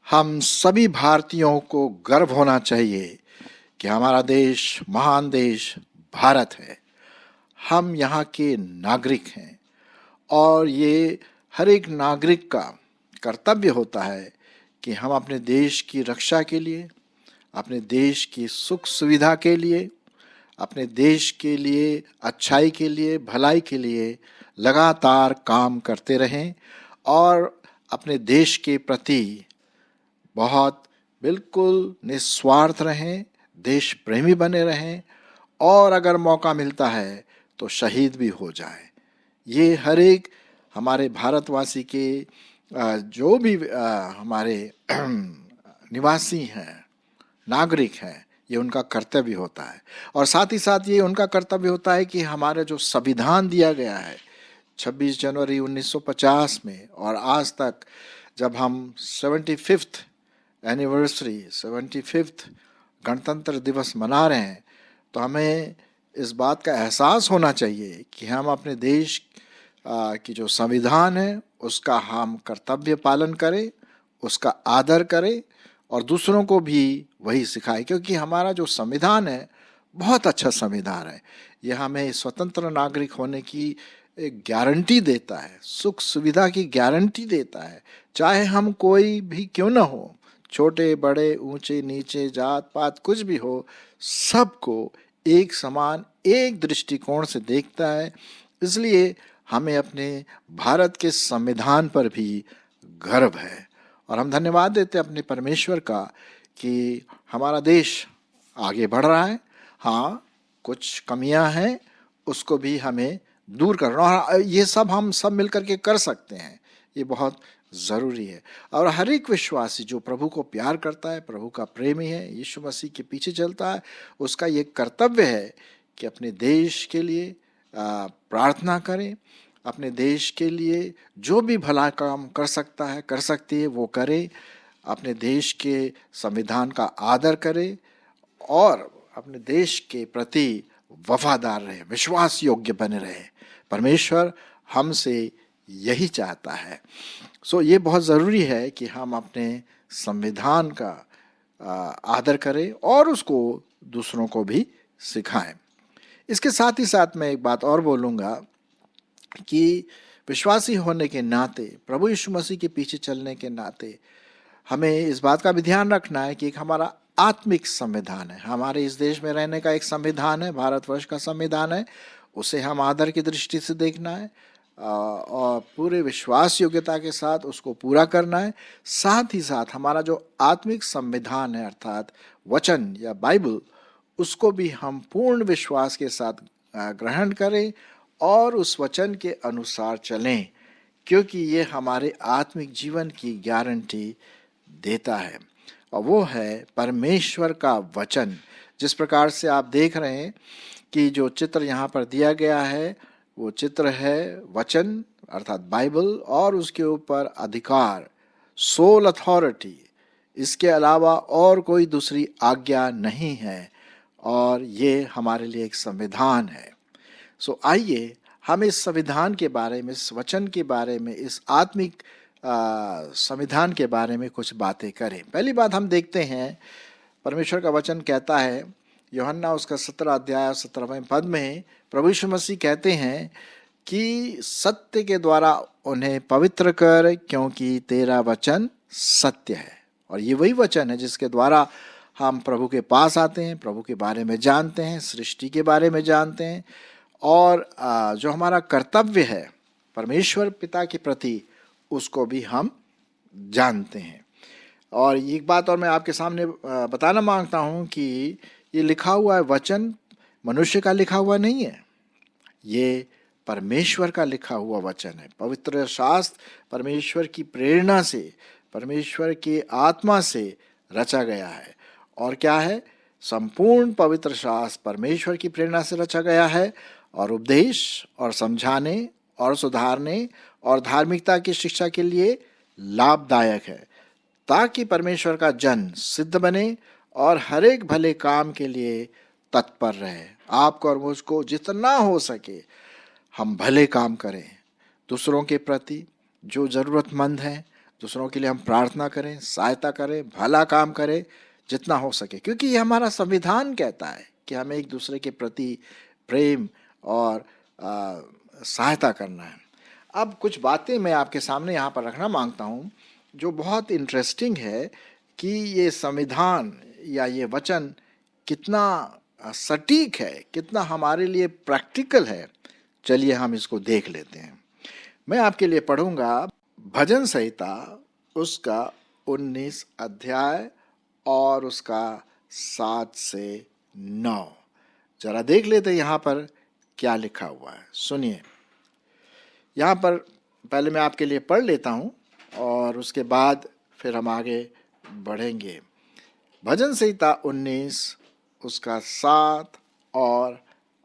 हम सभी भारतीयों को गर्व होना चाहिए कि हमारा देश महान देश भारत है। हम यहाँ के नागरिक हैं और ये हर एक नागरिक का कर्तव्य होता है कि हम अपने देश की रक्षा के लिए, अपने देश की सुख सुविधा के लिए, अपने देश के लिए अच्छाई के लिए, भलाई के लिए लगातार काम करते रहें और अपने देश के प्रति बहुत बिल्कुल निस्वार्थ रहें, देश प्रेमी बने रहें और अगर मौका मिलता है तो शहीद भी हो जाए। ये हर एक हमारे भारतवासी के जो भी हमारे निवासी हैं, नागरिक हैं, ये उनका कर्तव्य होता है। और साथ ही साथ ये उनका कर्तव्य होता है कि हमारा जो संविधान दिया गया है 26 जनवरी 1950 में और आज तक जब हम 75th एनिवर्सरी 75th गणतंत्र दिवस मना रहे हैं, तो हमें इस बात का एहसास होना चाहिए कि हम अपने देश की जो संविधान है उसका हम कर्तव्य पालन करें, उसका आदर करें और दूसरों को भी वही सिखाएं, क्योंकि हमारा जो संविधान है बहुत अच्छा संविधान है। यह हमें स्वतंत्र नागरिक होने की एक गारंटी देता है, सुख सुविधा की गारंटी देता है। चाहे हम कोई भी क्यों ना हो, छोटे बड़े ऊंचे नीचे जात पात कुछ भी हो, सबको एक समान एक दृष्टिकोण से देखता है। इसलिए हमें अपने भारत के संविधान पर भी गर्व है और हम धन्यवाद देते हैं अपने परमेश्वर का कि हमारा देश आगे बढ़ रहा है। हाँ, कुछ कमियां हैं, उसको भी हमें दूर करना और ये सब हम सब मिलकर के कर सकते हैं। ये बहुत ज़रूरी है और हर एक विश्वासी जो प्रभु को प्यार करता है, प्रभु का प्रेमी है, यीशु मसीह के पीछे चलता है, उसका ये कर्तव्य है कि अपने देश के लिए प्रार्थना करें, अपने देश के लिए जो भी भला काम कर सकता है, कर सकती है, वो करे, अपने देश के संविधान का आदर करे और अपने देश के प्रति वफादार रहे, विश्वास योग्य बने रहे। परमेश्वर हमसे यही चाहता है। ये बहुत ज़रूरी है कि हम अपने संविधान का आदर करें और उसको दूसरों को भी सिखाएं। इसके साथ ही साथ मैं एक बात और बोलूँगा कि विश्वासी होने के नाते, प्रभु यीशु मसीह के पीछे चलने के नाते हमें इस बात का भी ध्यान रखना है कि एक हमारा आत्मिक संविधान है, हमारे इस देश में रहने का एक संविधान है, भारतवर्ष का संविधान है, उसे हम आदर की दृष्टि से देखना है और पूरे विश्वास योग्यता के साथ उसको पूरा करना है। साथ ही साथ हमारा जो आत्मिक संविधान है अर्थात वचन या बाइबल, उसको भी हम पूर्ण विश्वास के साथ ग्रहण करें और उस वचन के अनुसार चलें, क्योंकि ये हमारे आत्मिक जीवन की गारंटी देता है और वो है परमेश्वर का वचन। जिस प्रकार से आप देख रहे हैं कि जो चित्र यहाँ पर दिया गया है वो चित्र है वचन अर्थात बाइबल और उसके ऊपर अधिकार, सोल अथॉरिटी। इसके अलावा और कोई दूसरी आज्ञा नहीं है और ये हमारे लिए एक संविधान है। आइए हम इस संविधान के बारे में, इस वचन के बारे में, इस आत्मिक संविधान के बारे में कुछ बातें करें। पहली बात हम देखते हैं, परमेश्वर का वचन कहता है, यूहन्ना उसका 17 अध्याय 17वें पद में प्रभु यीशु मसीह कहते हैं कि सत्य के द्वारा उन्हें पवित्र कर, क्योंकि तेरा वचन सत्य है। और ये वही वचन है जिसके द्वारा हम प्रभु के पास आते हैं, प्रभु के बारे में जानते हैं, सृष्टि के बारे में जानते हैं और जो हमारा कर्तव्य है परमेश्वर पिता के प्रति, उसको भी हम जानते हैं। और एक बात और मैं आपके सामने बताना मांगता हूँ कि ये लिखा हुआ है वचन मनुष्य का लिखा हुआ नहीं है, ये परमेश्वर का लिखा हुआ वचन है। पवित्र शास्त्र परमेश्वर की प्रेरणा से, परमेश्वर की आत्मा से रचा गया है। और क्या है? संपूर्ण पवित्र शास्त्र परमेश्वर की प्रेरणा से रचा गया है और उपदेश और समझाने और सुधारने और धार्मिकता की शिक्षा के लिए लाभदायक है, ताकि परमेश्वर का जन सिद्ध बने और हर एक भले काम के लिए तत्पर रहे। आपको और मुझको जितना हो सके हम भले काम करें, दूसरों के प्रति जो ज़रूरतमंद हैं दूसरों के लिए हम प्रार्थना करें, सहायता करें, भला काम करें जितना हो सके, क्योंकि ये हमारा संविधान कहता है कि हमें एक दूसरे के प्रति प्रेम और सहायता करना है। अब कुछ बातें मैं आपके सामने यहाँ पर रखना मांगता हूँ जो बहुत इंटरेस्टिंग है कि ये संविधान या ये वचन कितना सटीक है, कितना हमारे लिए प्रैक्टिकल है। चलिए हम इसको देख लेते हैं। मैं आपके लिए पढ़ूंगा भजन संहिता उसका 19 अध्याय और उसका 7 से 9। जरा देख लेते हैं यहाँ पर क्या लिखा हुआ है। सुनिए, यहाँ पर पहले मैं आपके लिए पढ़ लेता हूँ और उसके बाद फिर हम आगे बढ़ेंगे। भजन संहिता 19 उसका 7 और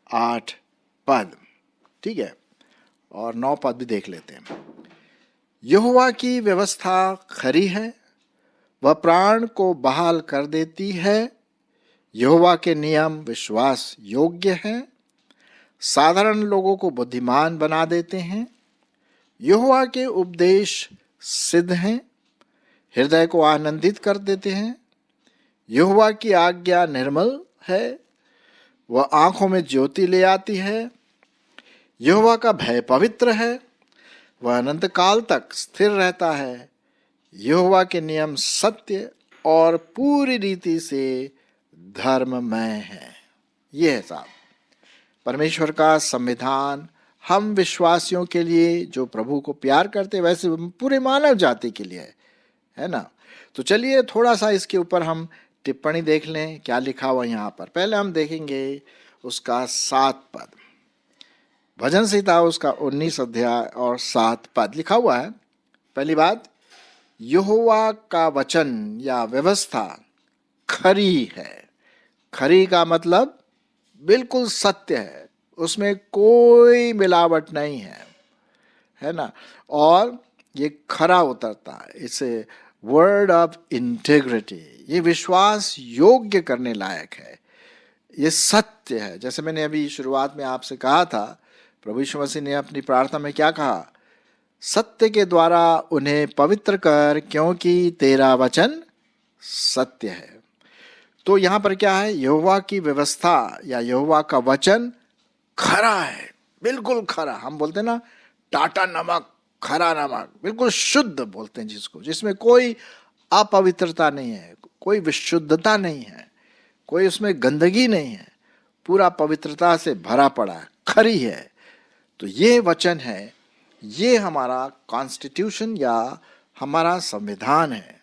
8 पद, ठीक है, और 9 पद भी देख लेते हैं। यहोवा की व्यवस्था खरी है, वह प्राण को बहाल कर देती है। यहोवा के नियम विश्वास योग्य हैं, साधारण लोगों को बुद्धिमान बना देते हैं। यहोवा के उपदेश सिद्ध हैं, हृदय को आनंदित कर देते हैं। यहोवा की आज्ञा निर्मल है, वह आंखों में ज्योति ले आती है। यहोवा का भय पवित्र है, वह अनंत काल तक स्थिर रहता है। यहोवा के नियम सत्य और पूरी रीति से धर्ममय है। ये है साहब परमेश्वर का संविधान हम विश्वासियों के लिए, जो प्रभु को प्यार करते, वैसे पूरे मानव जाति के लिए है ना। तो चलिए थोड़ा सा इसके ऊपर हम टिप्पणी देख लें क्या लिखा हुआ यहाँ पर। पहले हम देखेंगे उसका 7 पद। भजन संहिता उसका 19 अध्याय और 7 पद लिखा हुआ है। पहली बात, यहोवा का वचन या व्यवस्था खरी है। खरी का मतलब बिल्कुल सत्य है, उसमें कोई मिलावट नहीं है ना। और ये खरा उतरता है, इसे वर्ड ऑफ इंटेग्रिटी, ये विश्वास योग्य करने लायक है, ये सत्य है। जैसे मैंने अभी शुरुआत में आपसे कहा था, प्रभु यीशु मसीह ने अपनी प्रार्थना में क्या कहा? सत्य के द्वारा उन्हें पवित्र कर, क्योंकि तेरा वचन सत्य है। तो यहाँ पर क्या है? यहोवा की व्यवस्था या यहोवा का वचन खरा है, बिल्कुल खरा। हम बोलते हैं ना टाटा नमक, खरा नमक, बिल्कुल शुद्ध बोलते हैं जिसको, जिसमें कोई अपवित्रता नहीं है, कोई विशुद्धता नहीं है, कोई उसमें गंदगी नहीं है, पूरा पवित्रता से भरा पड़ा है, खरी है। तो ये वचन है, ये हमारा कॉन्स्टिट्यूशन या हमारा संविधान है।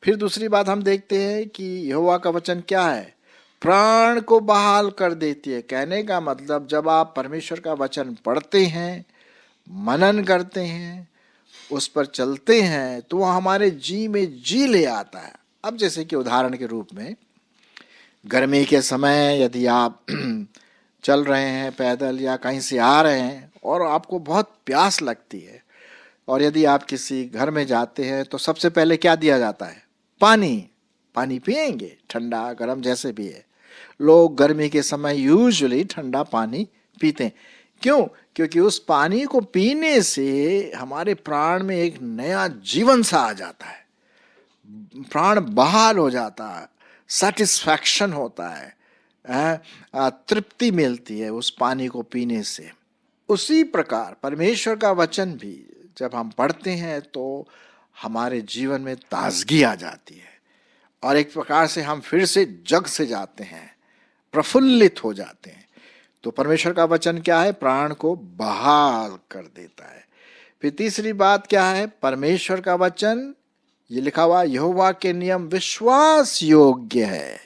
फिर दूसरी बात हम देखते हैं कि यहोवा का वचन क्या है? प्राण को बहाल कर देती है। कहने का मतलब जब आप परमेश्वर का वचन पढ़ते हैं, मनन करते हैं, उस पर चलते हैं, तो वह हमारे जी में जी ले आता है। अब जैसे कि उदाहरण के रूप में गर्मी के समय यदि आप चल रहे हैं पैदल या कहीं से आ रहे हैं और आपको बहुत प्यास लगती है, और यदि आप किसी घर में जाते हैं तो सबसे पहले क्या दिया जाता है? पानी। पानी पिएंगे, ठंडा गर्म जैसे भी है। लोग गर्मी के समय यूजुअली ठंडा पानी पीते हैं। क्यों? क्योंकि उस पानी को पीने से हमारे प्राण में एक नया जीवन सा आ जाता है, प्राण बहाल हो जाता है, सेटिस्फैक्शन होता है, तृप्ति मिलती है उस पानी को पीने से। उसी प्रकार परमेश्वर का वचन भी जब हम पढ़ते हैं तो हमारे जीवन में ताजगी आ जाती है, और एक प्रकार से हम फिर से जग से जाते हैं, प्रफुल्लित हो जाते हैं। तो परमेश्वर का वचन क्या है? प्राण को बहाल कर देता है। फिर तीसरी बात क्या है? परमेश्वर का वचन, ये लिखा हुआ यहोवा के नियम विश्वास योग्य है।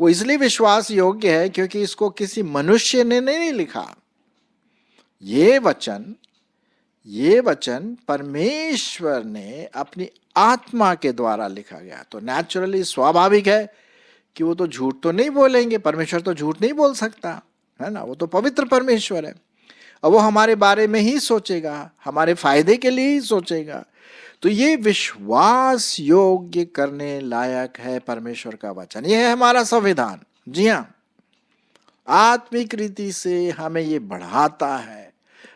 वो इसलिए विश्वास योग्य है क्योंकि इसको किसी मनुष्य ने नहीं लिखा। ये वचन परमेश्वर ने अपनी आत्मा के द्वारा लिखा गया। तो नेचुरली स्वाभाविक है कि वो तो झूठ तो नहीं बोलेंगे, परमेश्वर तो झूठ नहीं बोल सकता है ना, वो तो पवित्र परमेश्वर है, और वो हमारे बारे में ही सोचेगा, हमारे फायदे के लिए ही सोचेगा। तो ये विश्वास योग्य करने लायक है परमेश्वर का वचन। ये है हमारा संविधान। जी हाँ, आत्मिक रीति से हमें ये बढ़ाता है,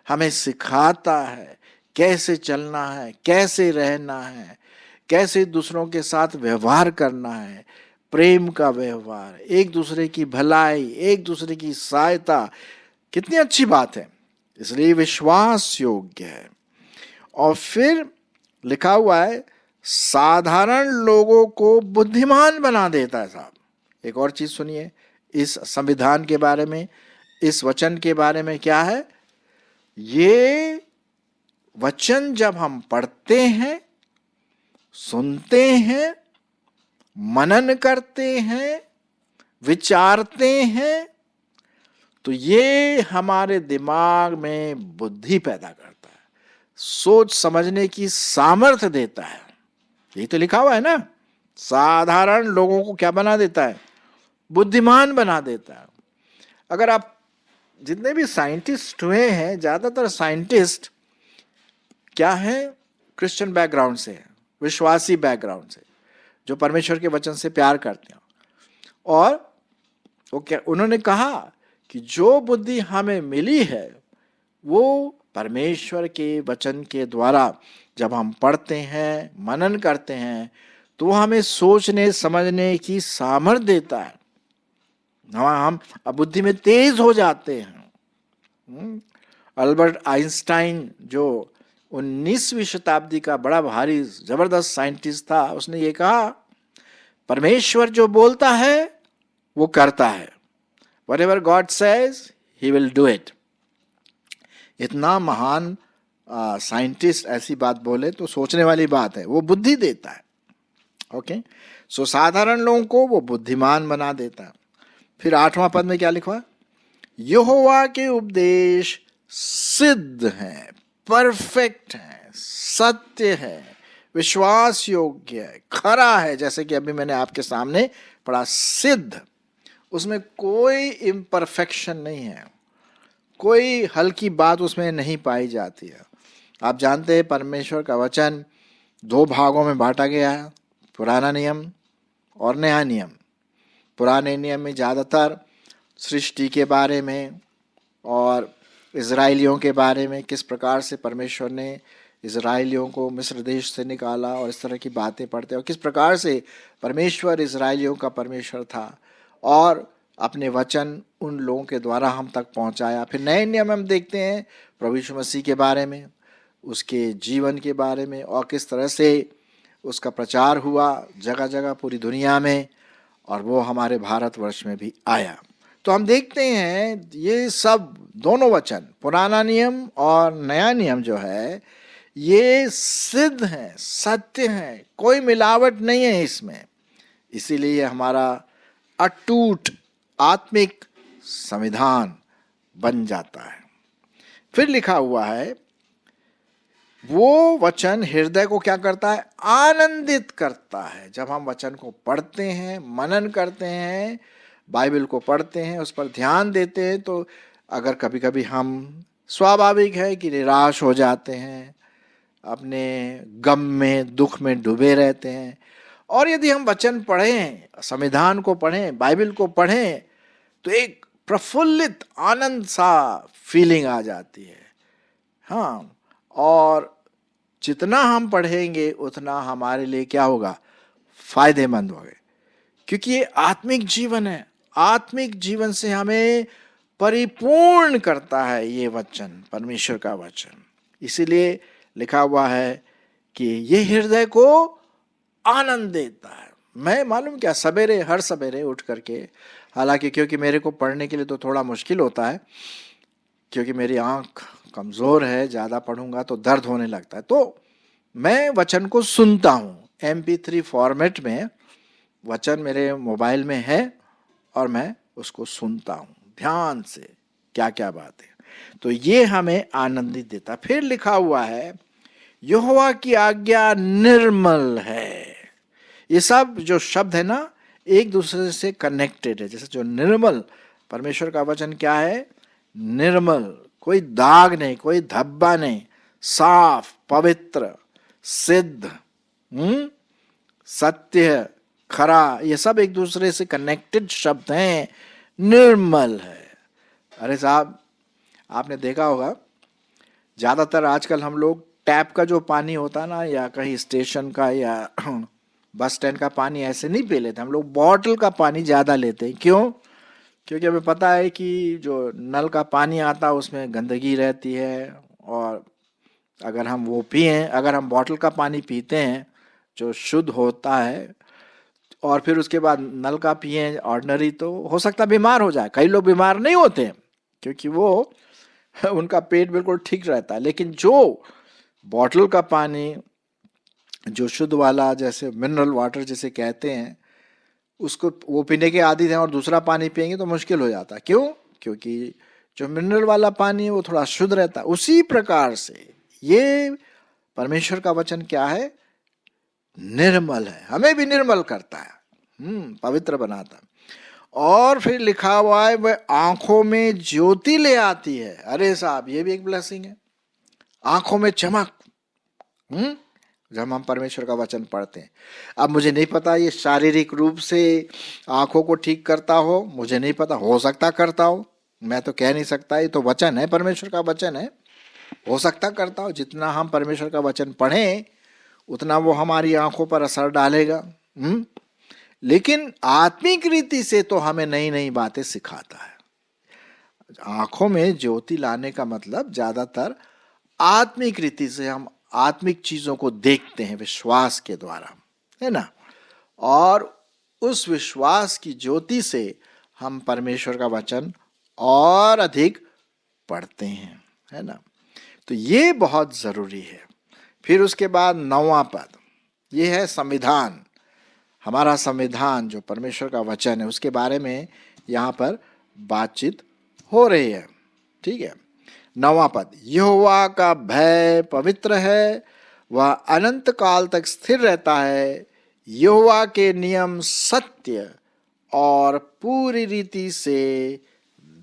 हमें सिखाता है कैसे चलना है, कैसे रहना है, कैसे दूसरों के साथ व्यवहार करना है, प्रेम का व्यवहार, एक दूसरे की भलाई, एक दूसरे की सहायता, कितनी अच्छी बात है। इसलिए विश्वास योग्य है। और फिर लिखा हुआ है साधारण लोगों को बुद्धिमान बना देता है। साहब एक और चीज सुनिए इस संविधान के बारे में, इस वचन के बारे में क्या है। ये वचन जब हम पढ़ते हैं, सुनते हैं, मनन करते हैं, विचारते हैं, तो ये हमारे दिमाग में बुद्धि पैदा करता है, सोच समझने की सामर्थ्य देता है। यही तो लिखा हुआ है ना, साधारण लोगों को क्या बना देता है, बुद्धिमान बना देता है। अगर आप जितने भी साइंटिस्ट हुए हैं, ज्यादातर साइंटिस्ट क्या है, क्रिश्चियन बैकग्राउंड से है, विश्वासी बैकग्राउंड से, जो परमेश्वर के वचन से प्यार करते हैं। और वो क्या उन्होंने कहा कि जो बुद्धि हमें मिली है वो परमेश्वर के वचन के द्वारा जब हम पढ़ते हैं, मनन करते हैं, तो हमें सोचने समझने की सामर्थ्य देता है। हम बुद्धि में तेज हो जाते हैं। अल्बर्ट आइंस्टाइन जो 19वीं शताब्दी का बड़ा भारी जबरदस्त साइंटिस्ट था, उसने ये कहा परमेश्वर जो बोलता है वो करता है। Whatever God says, he will do it. इतना महान साइंटिस्ट ऐसी बात बोले तो सोचने वाली बात है, वो बुद्धि देता है। ओके, सो साधारण लोगों को वो बुद्धिमान बना देता है। फिर 8वां पद में क्या लिखा है, यहोवा के उपदेश सिद्ध हैं, परफेक्ट हैं, सत्य है, विश्वास योग्य है, खरा है। जैसे कि अभी मैंने आपके सामने पढ़ा, सिद्ध, उसमें कोई इम्परफेक्शन नहीं है, कोई हल्की बात उसमें नहीं पाई जाती है। आप जानते हैं परमेश्वर का वचन 2 भागों में बांटा गया है, पुराना नियम और नया नियम। पुराने नियम में ज़्यादातर सृष्टि के बारे में और इज़राइलियों के बारे में, किस प्रकार से परमेश्वर ने इज़राइलियों को मिस्र देश से निकाला और इस तरह की बातें पढ़ते हैं, और किस प्रकार से परमेश्वर इज़राइलियों का परमेश्वर था और अपने वचन उन लोगों के द्वारा हम तक पहुंचाया। फिर नए नियम हम देखते हैं प्रभु यीशु मसीह के बारे में, उसके जीवन के बारे में, और किस तरह से उसका प्रचार हुआ जगह जगह पूरी दुनिया में, और वो हमारे भारतवर्ष में भी आया। तो हम देखते हैं ये सब दोनों वचन, पुराना नियम और नया नियम जो है, ये सिद्ध हैं, सत्य हैं, कोई मिलावट नहीं है इसमें। इसीलिए हमारा अटूट आत्मिक संविधान बन जाता है। फिर लिखा हुआ है वो वचन हृदय को क्या करता है, आनंदित करता है। जब हम वचन को पढ़ते हैं, मनन करते हैं, बाइबल को पढ़ते हैं, उस पर ध्यान देते हैं, तो अगर कभी कभी हम, स्वाभाविक है कि निराश हो जाते हैं, अपने गम में, दुख में डूबे रहते हैं, और यदि हम वचन पढ़ें, संविधान को पढ़ें, बाइबल को पढ़ें, तो एक प्रफुल्लित आनंद सा फीलिंग आ जाती है। हाँ, और जितना हम पढ़ेंगे उतना हमारे लिए क्या होगा, फायदेमंद होगा, क्योंकि ये आत्मिक जीवन है। आत्मिक जीवन से हमें परिपूर्ण करता है ये वचन, परमेश्वर का वचन। इसीलिए लिखा हुआ है कि ये हृदय को आनंद देता है। मैं मालूम क्या, सवेरे, हर सवेरे उठ करके, हालांकि क्योंकि मेरे को पढ़ने के लिए तो थोड़ा मुश्किल होता है, क्योंकि मेरी आंख कमज़ोर है, ज़्यादा पढ़ूंगा तो दर्द होने लगता है, तो मैं वचन को सुनता हूँ। MP3 फॉर्मेट में वचन मेरे मोबाइल में है और मैं उसको सुनता हूँ ध्यान से, क्या क्या बात है। तो ये हमें आनंदित देता। फिर लिखा हुआ है यहोवा की आज्ञा निर्मल है। ये सब जो शब्द है ना, एक दूसरे से कनेक्टेड है। जैसे जो निर्मल, परमेश्वर का वचन क्या है, निर्मल, कोई दाग नहीं, कोई धब्बा नहीं, साफ, पवित्र, सिद्ध, सत्य, खरा, ये सब एक दूसरे से कनेक्टेड शब्द हैं। निर्मल है। अरे साहब, आपने देखा होगा ज्यादातर आजकल हम लोग टैप का जो पानी होता ना, या कहीं स्टेशन का या बस स्टैंड का पानी ऐसे नहीं पी लेते हम लोग, बॉटल का पानी ज़्यादा लेते हैं। क्यों? क्योंकि हमें पता है कि जो नल का पानी आता है उसमें गंदगी रहती है, और अगर हम वो पिएं, अगर हम बॉटल का पानी पीते हैं जो शुद्ध होता है, और फिर उसके बाद नल का पिएं ऑर्डिनरी, तो हो सकता है बीमार हो जाए। कई लोग बीमार नहीं होते हैं क्योंकि वो उनका पेट बिल्कुल ठीक रहता है। लेकिन जो बॉटल का पानी, जो शुद्ध वाला, जैसे मिनरल वाटर जिसे कहते हैं, उसको वो पीने के आदी हैं और दूसरा पानी पिएंगे तो मुश्किल हो जाता है। क्यों? क्योंकि जो मिनरल वाला पानी है वो थोड़ा शुद्ध रहता है। उसी प्रकार से ये परमेश्वर का वचन क्या है? निर्मल है, हमें भी निर्मल करता है, पवित्र बनाता है। और फिर लिखा हुआ है वह आंखों में ज्योति ले आती है। अरे साहब, ये भी एक ब्लेसिंग है, आंखों में चमक। जब हम परमेश्वर का वचन पढ़ते हैं, अब मुझे नहीं पता ये शारीरिक रूप से आंखों को ठीक करता हो, मुझे नहीं पता, हो सकता करता हो, मैं तो कह नहीं सकता। ये तो वचन है, परमेश्वर का वचन है, हो सकता करता हो। जितना हम परमेश्वर का वचन पढ़ें उतना वो हमारी आंखों पर असर डालेगा। लेकिन आत्मिक रीति से तो हमें नई नई बातें सिखाता है। आंखों में ज्योति लाने का मतलब ज्यादातर आत्मिक रीति से हम आत्मिक चीजों को देखते हैं विश्वास के द्वारा, है ना। और उस विश्वास की ज्योति से हम परमेश्वर का वचन और अधिक पढ़ते हैं, है ना। तो ये बहुत जरूरी है। फिर उसके बाद 9वां पद, ये है संविधान। हमारा संविधान जो परमेश्वर का वचन है उसके बारे में यहाँ पर बातचीत हो रही है, ठीक है। 9वां पद, यहोवा का भय पवित्र है, वह अनंत काल तक स्थिर रहता है। यहोवा के नियम सत्य और पूरी रीति से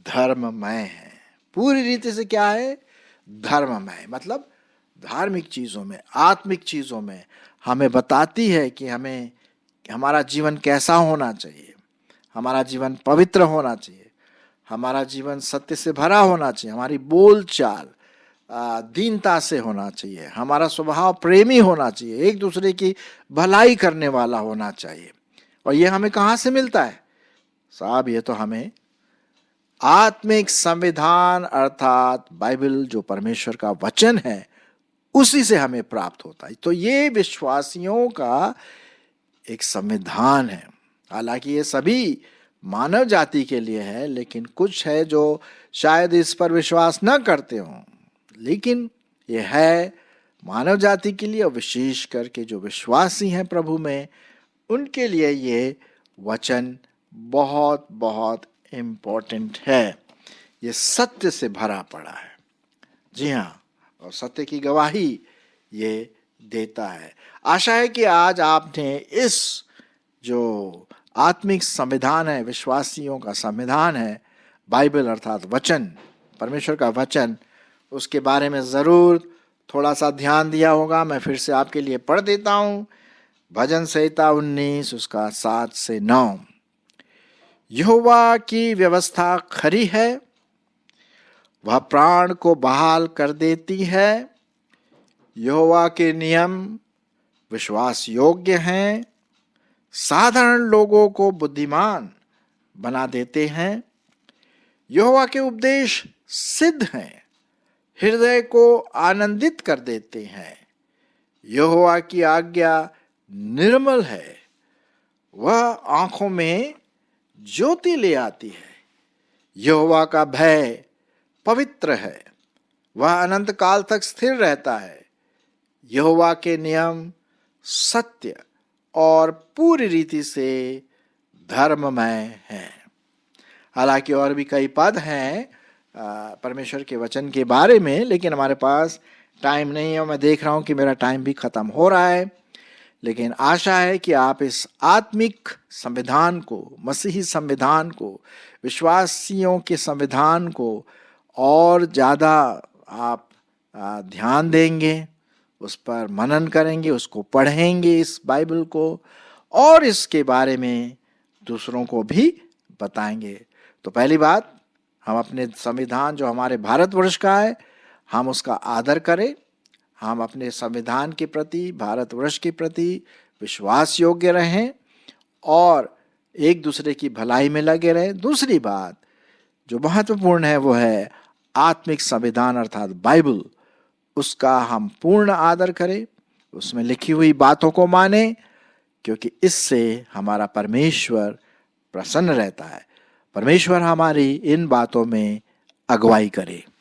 धर्ममय है। पूरी रीति से क्या है? धर्ममय, मतलब धार्मिक चीजों में, आत्मिक चीजों में हमें बताती है कि हमें हमारा जीवन कैसा होना चाहिए। हमारा जीवन पवित्र होना चाहिए, हमारा जीवन सत्य से भरा होना चाहिए, हमारी बोलचाल दीनता से होना चाहिए, हमारा स्वभाव प्रेमी होना चाहिए, एक दूसरे की भलाई करने वाला होना चाहिए। और ये हमें कहाँ से मिलता है साहब? ये तो हमें आत्मिक संविधान अर्थात बाइबल जो परमेश्वर का वचन है उसी से हमें प्राप्त होता है। तो ये विश्वासियों का एक संविधान है। हालांकि ये सभी मानव जाति के लिए है, लेकिन कुछ है जो शायद इस पर विश्वास न करते हों, लेकिन ये है मानव जाति के लिए, और विशेष करके जो विश्वासी हैं प्रभु में, उनके लिए ये वचन बहुत बहुत इम्पोर्टेंट है। ये सत्य से भरा पड़ा है, जी हाँ, और सत्य की गवाही ये देता है। आशा है कि आज आपने इस जो आत्मिक संविधान है, विश्वासियों का संविधान है, बाइबल अर्थात वचन, परमेश्वर का वचन, उसके बारे में ज़रूर थोड़ा सा ध्यान दिया होगा। मैं फिर से आपके लिए पढ़ देता हूँ। भजन संहिता 19 उसका 7 से 9। यहोवा की व्यवस्था खरी है, वह प्राण को बहाल कर देती है। यहोवा के नियम विश्वास योग्य हैं, साधारण लोगों को बुद्धिमान बना देते हैं। यहोवा के उपदेश सिद्ध हैं, हृदय को आनंदित कर देते हैं। यहोवा की आज्ञा निर्मल है, वह आंखों में ज्योति ले आती है। यहोवा का भय पवित्र है, वह अनंत काल तक स्थिर रहता है। यहोवा के नियम सत्य और पूरी रीति से धर्ममय हैं। हालांकि और भी कई पद हैं परमेश्वर के वचन के बारे में, लेकिन हमारे पास टाइम नहीं है और मैं देख रहा हूं कि मेरा टाइम भी खत्म हो रहा है। लेकिन आशा है कि आप इस आत्मिक संविधान को, मसीही संविधान को, विश्वासियों के संविधान को और ज़्यादा आप ध्यान देंगे, उस पर मनन करेंगे, उसको पढ़ेंगे इस बाइबल को, और इसके बारे में दूसरों को भी बताएंगे। तो पहली बात, हम अपने संविधान जो हमारे भारतवर्ष का है, हम उसका आदर करें, हम अपने संविधान के प्रति, भारतवर्ष के प्रति विश्वास योग्य रहें और एक दूसरे की भलाई में लगे रहें। दूसरी बात जो महत्वपूर्ण है वो है आत्मिक संविधान अर्थात बाइबल, उसका हम पूर्ण आदर करें, उसमें लिखी हुई बातों को माने, क्योंकि इससे हमारा परमेश्वर प्रसन्न रहता है। परमेश्वर हमारी इन बातों में अगुवाई करे।